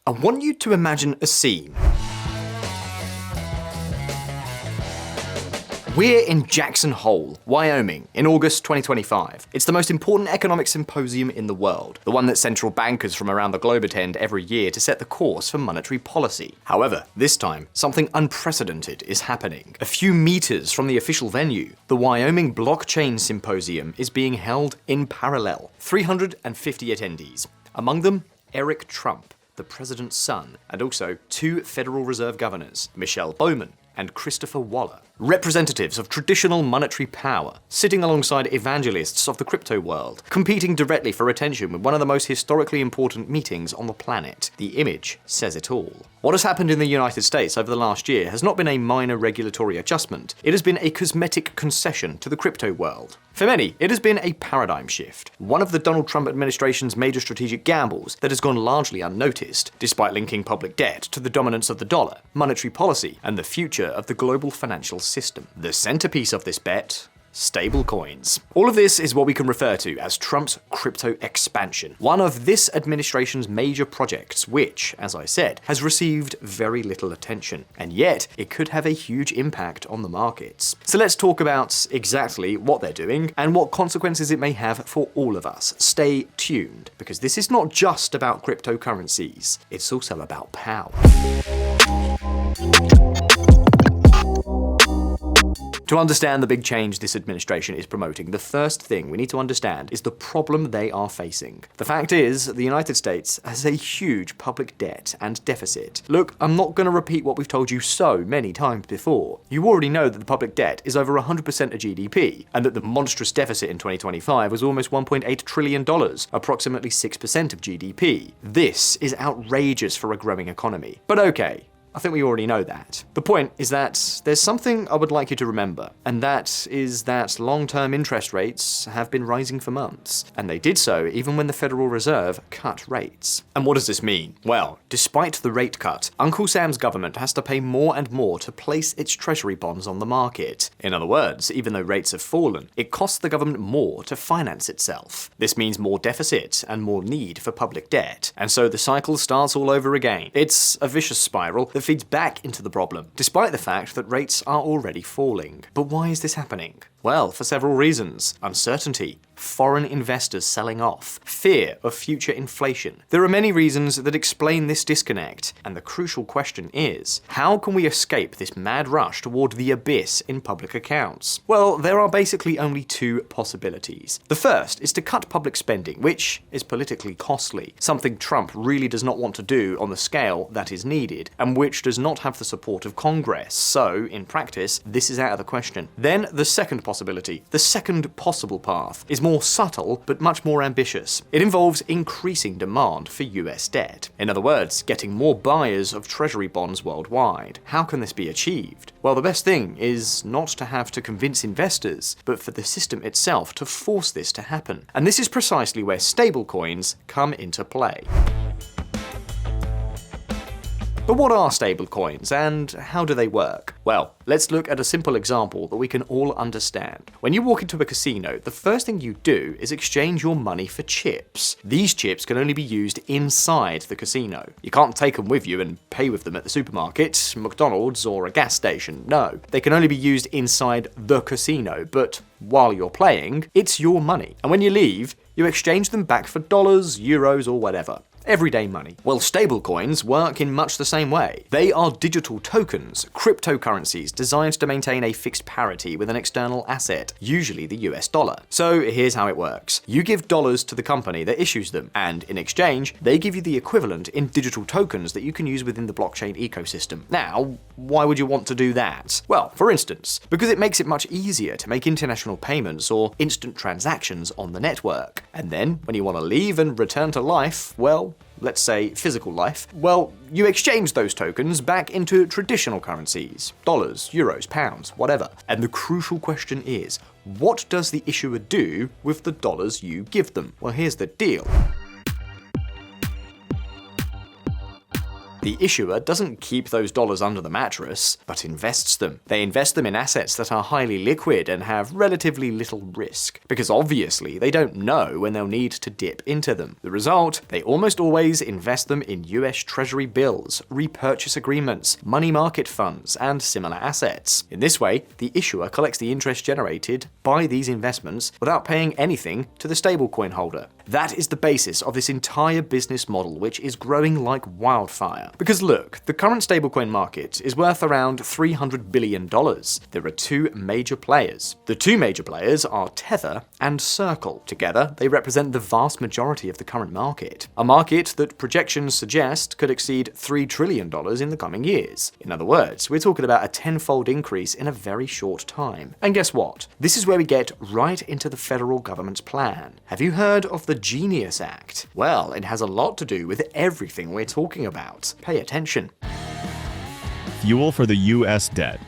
I want you to imagine a scene. We're in Jackson Hole, Wyoming, in August 2025. It's the most important economic symposium in the world, the one that central bankers from around the globe attend every year to set the course for monetary policy. However, this time, something unprecedented is happening. A few meters from the official venue, the Wyoming Blockchain Symposium is being held in parallel. 350 attendees. Among them, Eric Trump, the president's son, and also two Federal Reserve governors, Michelle Bowman and Christopher Waller. Representatives of traditional monetary power, sitting alongside evangelists of the crypto world, competing directly for attention with one of the most historically important meetings on the planet. The image says it all. What has happened in the United States over the last year has not been a minor regulatory adjustment, it has been a cosmetic concession to the crypto world. For many, it has been a paradigm shift, one of the Donald Trump administration's major strategic gambles that has gone largely unnoticed, despite linking public debt to the dominance of the dollar, monetary policy, and the future of the global financial system. The centerpiece of this bet: stablecoins. All of this is what we can refer to as Trump's crypto expansion, one of this administration's major projects, which, as I said, has received very little attention, and yet it could have a huge impact on the markets. So let's talk about exactly what they're doing and what consequences it may have for all of us. Stay tuned, because this is not just about cryptocurrencies, it's also about power. To understand the big change this administration is promoting, the first thing we need to understand is the problem they are facing. The fact is, the United States has a huge public debt and deficit. Look, I'm not going to repeat what we've told you so many times before. You already know that the public debt is over 100% of GDP, and that the monstrous deficit in 2025 was almost $1.8 trillion, approximately 6% of GDP. This is outrageous for a growing economy. But okay, I think we already know that. The point is that there's something I would like you to remember, and that is that long-term interest rates have been rising for months, and they did so even when the Federal Reserve cut rates. And what does this mean? Well, despite the rate cut, Uncle Sam's government has to pay more and more to place its treasury bonds on the market. In other words, even though rates have fallen, it costs the government more to finance itself. This means more deficit and more need for public debt, and so the cycle starts all over again. It's a vicious spiral that feeds back into the problem, despite the fact that rates are already falling. But why is this happening? Well, for several reasons. Uncertainty, foreign investors selling off, fear of future inflation. There are many reasons that explain this disconnect, and the crucial question is, how can we escape this mad rush toward the abyss in public accounts? Well, there are basically only two possibilities. The first is to cut public spending, which is politically costly, something Trump really does not want to do on the scale that is needed, and which does not have the support of Congress, so, in practice, this is out of the question. Then, the second possibility, the second possible path, is more subtle but much more ambitious. It involves increasing demand for US debt. In other words, getting more buyers of treasury bonds worldwide. How can this be achieved? Well, the best thing is not to have to convince investors, but for the system itself to force this to happen. And this is precisely where stablecoins come into play. But what are stablecoins, and how do they work? Well, let's look at a simple example that we can all understand. When you walk into a casino, the first thing you do is exchange your money for chips. These chips can only be used inside the casino. You can't take them with you and pay with them at the supermarket, McDonald's, or a gas station. No, they can only be used inside the casino, but while you're playing, it's your money. And when you leave, you exchange them back for dollars, euros, or whatever. Everyday money. Well, stablecoins work in much the same way. They are digital tokens, cryptocurrencies designed to maintain a fixed parity with an external asset, usually the US dollar. So here's how it works. You give dollars to the company that issues them, and in exchange, they give you the equivalent in digital tokens that you can use within the blockchain ecosystem. Now, why would you want to do that? Well, for instance, because it makes it much easier to make international payments or instant transactions on the network. And then, when you want to leave and return to life, well, let's say physical life, well, you exchange those tokens back into traditional currencies, dollars, euros, pounds, whatever. And the crucial question is, what does the issuer do with the dollars you give them? Well, here's the deal. The issuer doesn't keep those dollars under the mattress, but invests them. They invest them in assets that are highly liquid and have relatively little risk, because obviously they don't know when they'll need to dip into them. The result, they almost always invest them in US Treasury bills, repurchase agreements, money market funds, and similar assets. In this way, the issuer collects the interest generated by these investments without paying anything to the stablecoin holder. That is the basis of this entire business model, which is growing like wildfire. Because look, the current stablecoin market is worth around $300 billion. There are two major players. The two major players are Tether and Circle. Together, they represent the vast majority of the current market. A market that projections suggest could exceed $3 trillion in the coming years. In other words, we're talking about a tenfold increase in a very short time. And guess what? This is where we get right into the federal government's plan. Have you heard of the Genius Act? Well, it has a lot to do with everything we're talking about. Pay attention. Fuel for the US debt.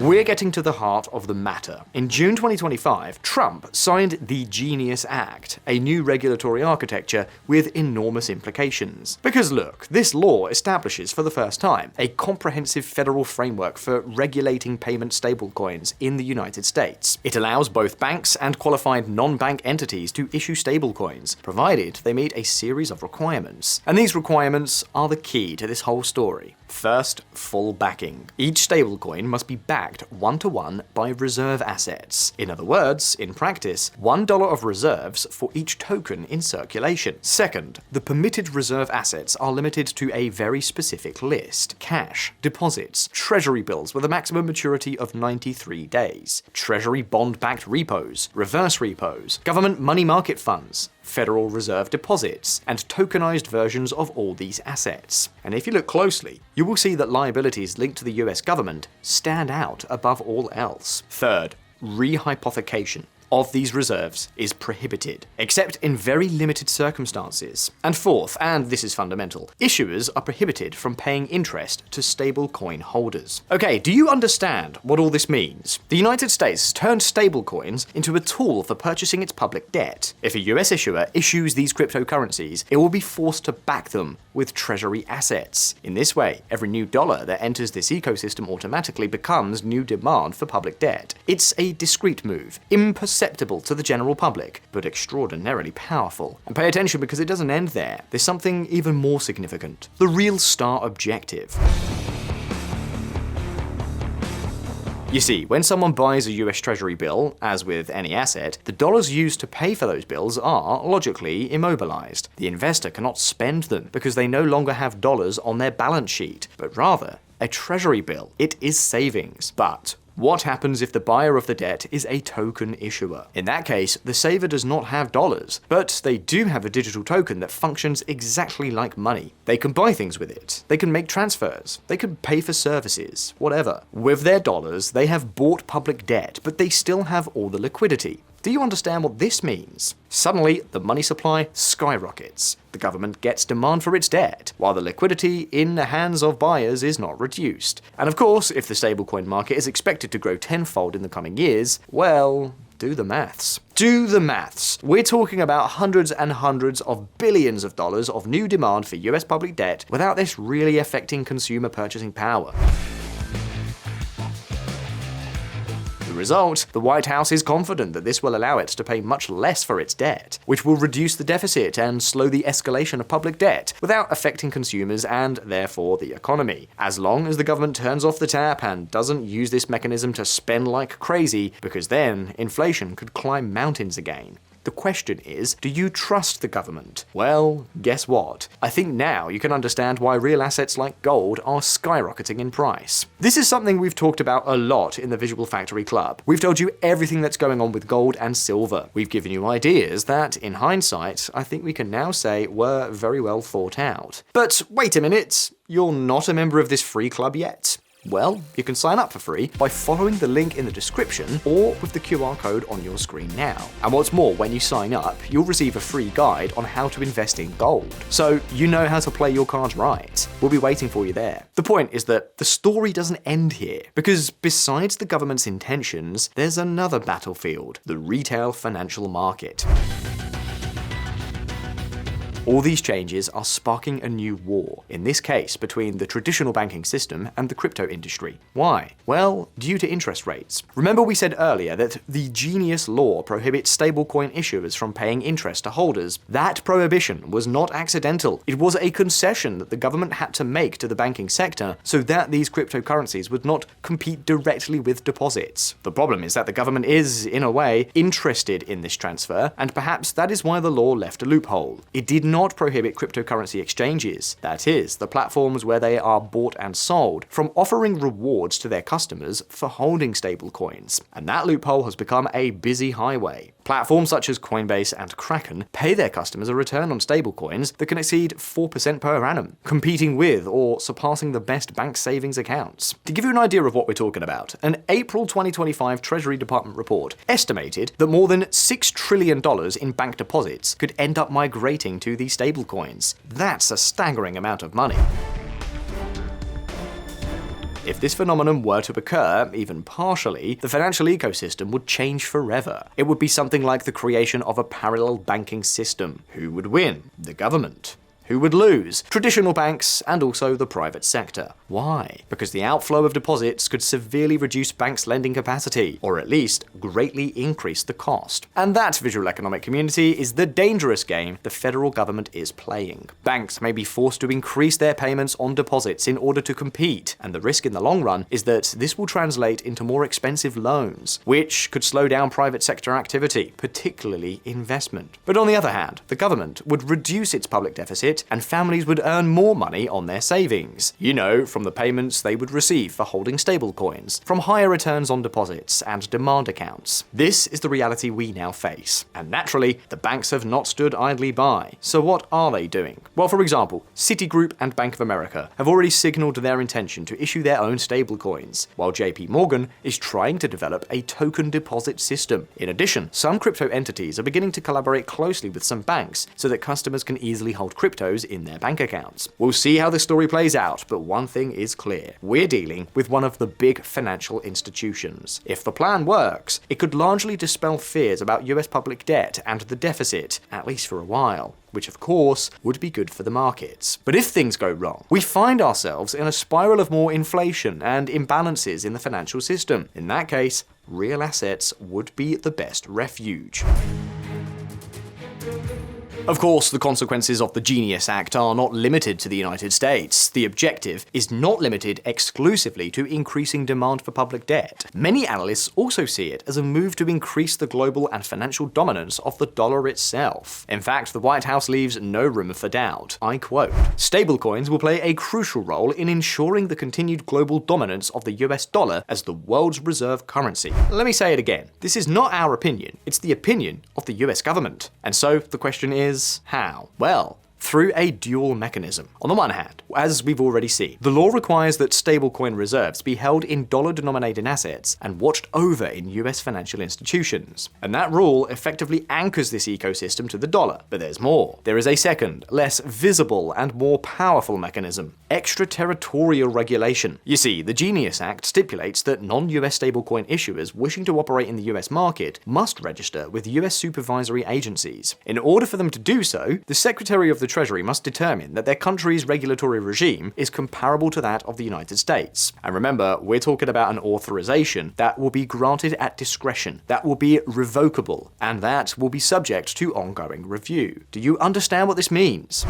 We're getting to the heart of the matter. In June 2025, Trump signed the Genius Act, a new regulatory architecture with enormous implications. Because look, this law establishes for the first time a comprehensive federal framework for regulating payment stablecoins in the United States. It allows both banks and qualified non-bank entities to issue stablecoins, provided they meet a series of requirements. And these requirements are the key to this whole story. First, full backing. Each stablecoin must be backed one-to-one by reserve assets. In other words, in practice, $1 of reserves for each token in circulation. Second, the permitted reserve assets are limited to a very specific list: cash, deposits, treasury bills with a maximum maturity of 93 days, treasury bond-backed repos, reverse repos, government money market funds, Federal Reserve deposits, and tokenized versions of all these assets. And if you look closely, you will see that liabilities linked to the US government stand out above all else. Third, rehypothecation of these reserves is prohibited, except in very limited circumstances. And fourth, and this is fundamental, issuers are prohibited from paying interest to stablecoin holders. Okay, do you understand what all this means? The United States has turned stablecoins into a tool for purchasing its public debt. If a US issuer issues these cryptocurrencies, it will be forced to back them with treasury assets. In this way, every new dollar that enters this ecosystem automatically becomes new demand for public debt. It's a discreet move, imperceptible to the general public, but extraordinarily powerful. And pay attention, because it doesn't end there. There's something even more significant: the real star objective. You see, when someone buys a US Treasury bill, as with any asset, the dollars used to pay for those bills are, logically, immobilized. The investor cannot spend them because they no longer have dollars on their balance sheet, but rather a Treasury bill. It is savings. But what happens if the buyer of the debt is a token issuer? In that case, the saver does not have dollars, but they do have a digital token that functions exactly like money. They can buy things with it, they can make transfers, they can pay for services, whatever. With their dollars, they have bought public debt, but they still have all the liquidity. Do you understand what this means? Suddenly, the money supply skyrockets. The government gets demand for its debt, while the liquidity in the hands of buyers is not reduced. And of course, if the stablecoin market is expected to grow tenfold in the coming years, well, do the maths. Do the maths. We're talking about hundreds and hundreds of billions of dollars of new demand for US public debt without this really affecting consumer purchasing power. The result, the White House is confident that this will allow it to pay much less for its debt, which will reduce the deficit and slow the escalation of public debt without affecting consumers and therefore the economy. As long as the government turns off the tap and doesn't use this mechanism to spend like crazy, because then inflation could climb mountains again. The question is, do you trust the government? Well, guess what? I think now you can understand why real assets like gold are skyrocketing in price. This is something we've talked about a lot in the Visual Factory Club. We've told you everything that's going on with gold and silver. We've given you ideas that, in hindsight, I think we can now say were very well thought out. But wait a minute, you're not a member of this free club yet? Well, you can sign up for free by following the link in the description or with the QR code on your screen now. And what's more, when you sign up, you'll receive a free guide on how to invest in gold. So you know how to play your cards right. We'll be waiting for you there. The point is that the story doesn't end here, because besides the government's intentions, there's another battlefield: the retail financial market. All these changes are sparking a new war, in this case between the traditional banking system and the crypto industry. Why? Well, due to interest rates. Remember we said earlier that the Genius Law prohibits stablecoin issuers from paying interest to holders. That prohibition was not accidental. It was a concession that the government had to make to the banking sector so that these cryptocurrencies would not compete directly with deposits. The problem is that the government is, in a way, interested in this transfer, and perhaps that is why the law left a loophole. It did not prohibit cryptocurrency exchanges, that is, the platforms where they are bought and sold, from offering rewards to their customers for holding stablecoins. And that loophole has become a busy highway. Platforms such as Coinbase and Kraken pay their customers a return on stablecoins that can exceed 4% per annum, competing with or surpassing the best bank savings accounts. To give you an idea of what we're talking about, an April 2025 Treasury Department report estimated that more than $6 trillion in bank deposits could end up migrating to these stablecoins. That's a staggering amount of money. If this phenomenon were to occur, even partially, the financial ecosystem would change forever. It would be something like the creation of a parallel banking system. Who would win? The government. Who would lose? Traditional banks and also the private sector. Why? Because the outflow of deposits could severely reduce banks' lending capacity, or at least greatly increase the cost. And that, visual economic community, is the dangerous game the federal government is playing. Banks may be forced to increase their payments on deposits in order to compete, and the risk in the long run is that this will translate into more expensive loans, which could slow down private sector activity, particularly investment. But on the other hand, the government would reduce its public deficit and families would earn more money on their savings. You know, from the payments they would receive for holding stablecoins, from higher returns on deposits and demand accounts. This is the reality we now face. And naturally, the banks have not stood idly by. So what are they doing? Well, for example, Citigroup and Bank of America have already signaled their intention to issue their own stablecoins, while JP Morgan is trying to develop a token deposit system. In addition, some crypto entities are beginning to collaborate closely with some banks so that customers can easily hold cryptos in their bank accounts. We'll see how the story plays out, but one thing is clear. We're dealing with one of the big financial institutions. If the plan works, it could largely dispel fears about US public debt and the deficit, at least for a while, which of course would be good for the markets. But if things go wrong, we find ourselves in a spiral of more inflation and imbalances in the financial system. In that case, real assets would be the best refuge. Of course, the consequences of the Genius Act are not limited to the United States. The objective is not limited exclusively to increasing demand for public debt. Many analysts also see it as a move to increase the global and financial dominance of the dollar itself. In fact, the White House leaves no room for doubt. I quote, "Stablecoins will play a crucial role in ensuring the continued global dominance of the US dollar as the world's reserve currency." Let me say it again. This is not our opinion. It's the opinion of the US government. And so the question is, how? Well, through a dual mechanism. On the one hand, as we've already seen, the law requires that stablecoin reserves be held in dollar-denominated assets and watched over in US financial institutions. And that rule effectively anchors this ecosystem to the dollar. But there's more. There is a second, less visible and more powerful mechanism: extraterritorial regulation. You see, the Genius Act stipulates that non-US stablecoin issuers wishing to operate in the US market must register with US supervisory agencies. In order for them to do so, the Secretary of the Treasury must determine that their country's regulatory regime is comparable to that of the United States. And remember, we're talking about an authorization that will be granted at discretion, that will be revocable, and that will be subject to ongoing review. Do you understand what this means?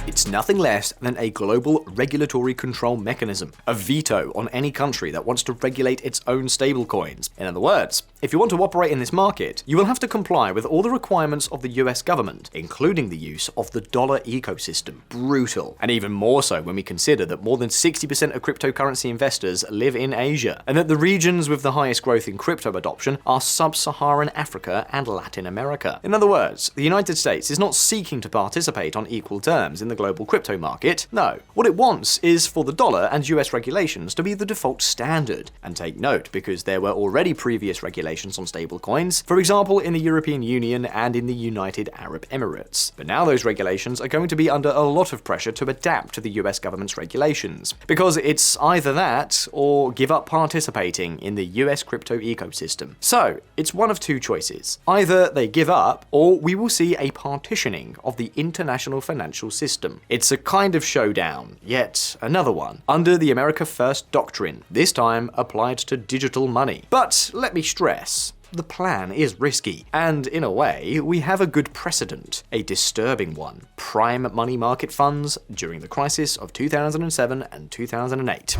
It's nothing less than a global regulatory control mechanism, a veto on any country that wants to regulate its own stablecoins. In other words, if you want to operate in this market, you will have to comply with all the requirements of the US government, including the use of the dollar ecosystem. Brutal. And even more so when we consider that more than 60% of cryptocurrency investors live in Asia, and that the regions with the highest growth in crypto adoption are sub-Saharan Africa and Latin America. In other words, the United States is not seeking to participate on equal terms in the global global crypto market. No. What it wants is for the dollar and US regulations to be the default standard. And take note, because there were already previous regulations on stablecoins, for example in the European Union and in the United Arab Emirates. But now those regulations are going to be under a lot of pressure to adapt to the US government's regulations, because it's either that or give up participating in the US crypto ecosystem. So, it's one of two choices. Either they give up, or we will see a partitioning of the international financial system. It's a kind of showdown, yet another one, under the America First doctrine, this time applied to digital money. But let me stress, the plan is risky, and in a way, we have a good precedent, a disturbing one: prime money market funds during the crisis of 2007 and 2008.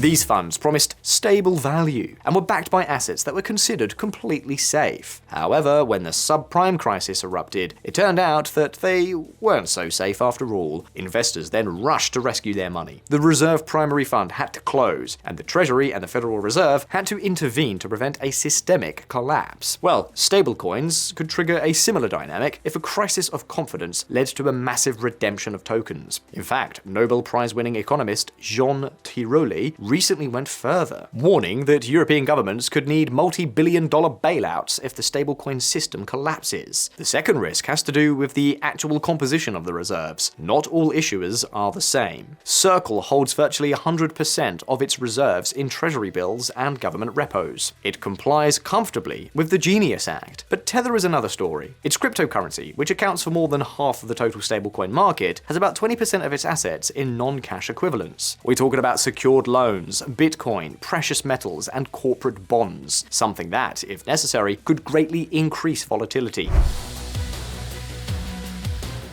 These funds promised stable value and were backed by assets that were considered completely safe. However, when the subprime crisis erupted, it turned out that they weren't so safe after all. Investors then rushed to rescue their money. The reserve primary fund had to close, and the Treasury and the Federal Reserve had to intervene to prevent a systemic collapse. Well, stablecoins could trigger a similar dynamic if a crisis of confidence led to a massive redemption of tokens. In fact, Nobel Prize-winning economist Jean Tirole recently went further, warning that European governments could need multi-billion-dollar bailouts if the stablecoin system collapses. The second risk has to do with the actual composition of the reserves. Not all issuers are the same. Circle holds virtually 100% of its reserves in treasury bills and government repos. It complies comfortably with the Genius Act. But Tether is another story. Its cryptocurrency, which accounts for more than half of the total stablecoin market, has about 20% of its assets in non-cash equivalents. We're talking about secured loans, Bitcoin, precious metals, and corporate bonds, something that, if necessary, could greatly increase volatility.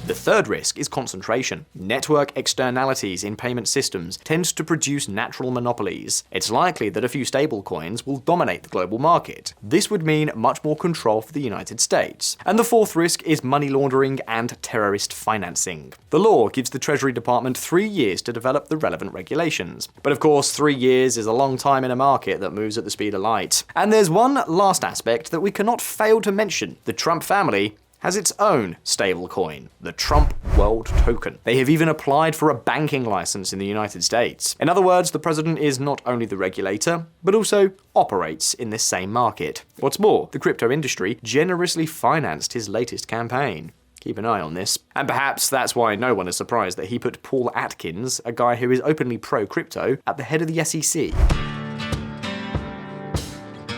The third risk is concentration. Network externalities in payment systems tend to produce natural monopolies. It's likely that a few stablecoins will dominate the global market. This would mean much more control for the United States. And the fourth risk is money laundering and terrorist financing. The law gives the Treasury Department 3 years to develop the relevant regulations. But of course, 3 years is a long time in a market that moves at the speed of light. And there's one last aspect that we cannot fail to mention. The Trump family has its own stablecoin, the Trump World Token. They have even applied for a banking license in the United States. In other words, the president is not only the regulator, but also operates in this same market. What's more, the crypto industry generously financed his latest campaign. Keep an eye on this. And perhaps that's why no one is surprised that he put Paul Atkins, a guy who is openly pro-crypto, at the head of the SEC.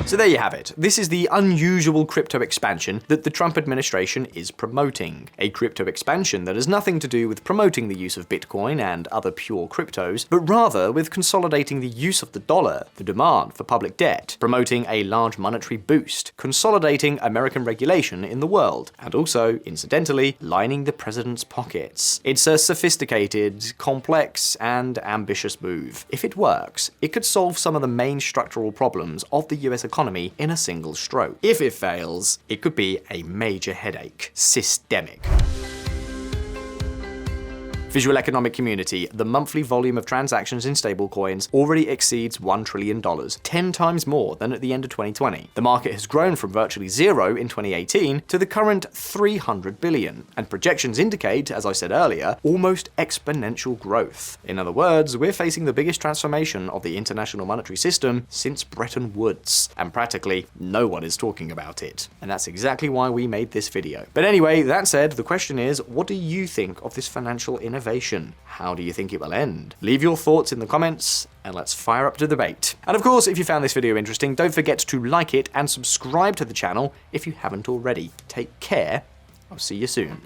So there you have it. This is the unusual crypto expansion that the Trump administration is promoting. A crypto expansion that has nothing to do with promoting the use of Bitcoin and other pure cryptos, but rather with consolidating the use of the dollar, the demand for public debt, promoting a large monetary boost, consolidating American regulation in the world, and also, incidentally, lining the president's pockets. It's a sophisticated, complex, and ambitious move. If it works, it could solve some of the main structural problems of the US economy in a single stroke. If it fails, it could be a major headache. Systemic. VisualEconomik community, the monthly volume of transactions in stablecoins already exceeds $1 trillion, 10 times more than at the end of 2020. The market has grown from virtually zero in 2018 to the current 300 billion, and projections indicate, as I said earlier, almost exponential growth. In other words, we're facing the biggest transformation of the international monetary system since Bretton Woods, and practically no one is talking about it. And that's exactly why we made this video. But anyway, that said, the question is, what do you think of this financial innovation? How do you think it will end? Leave your thoughts in the comments, and let's fire up the debate. And of course, if you found this video interesting, don't forget to like it and subscribe to the channel if you haven't already. Take care. I'll see you soon.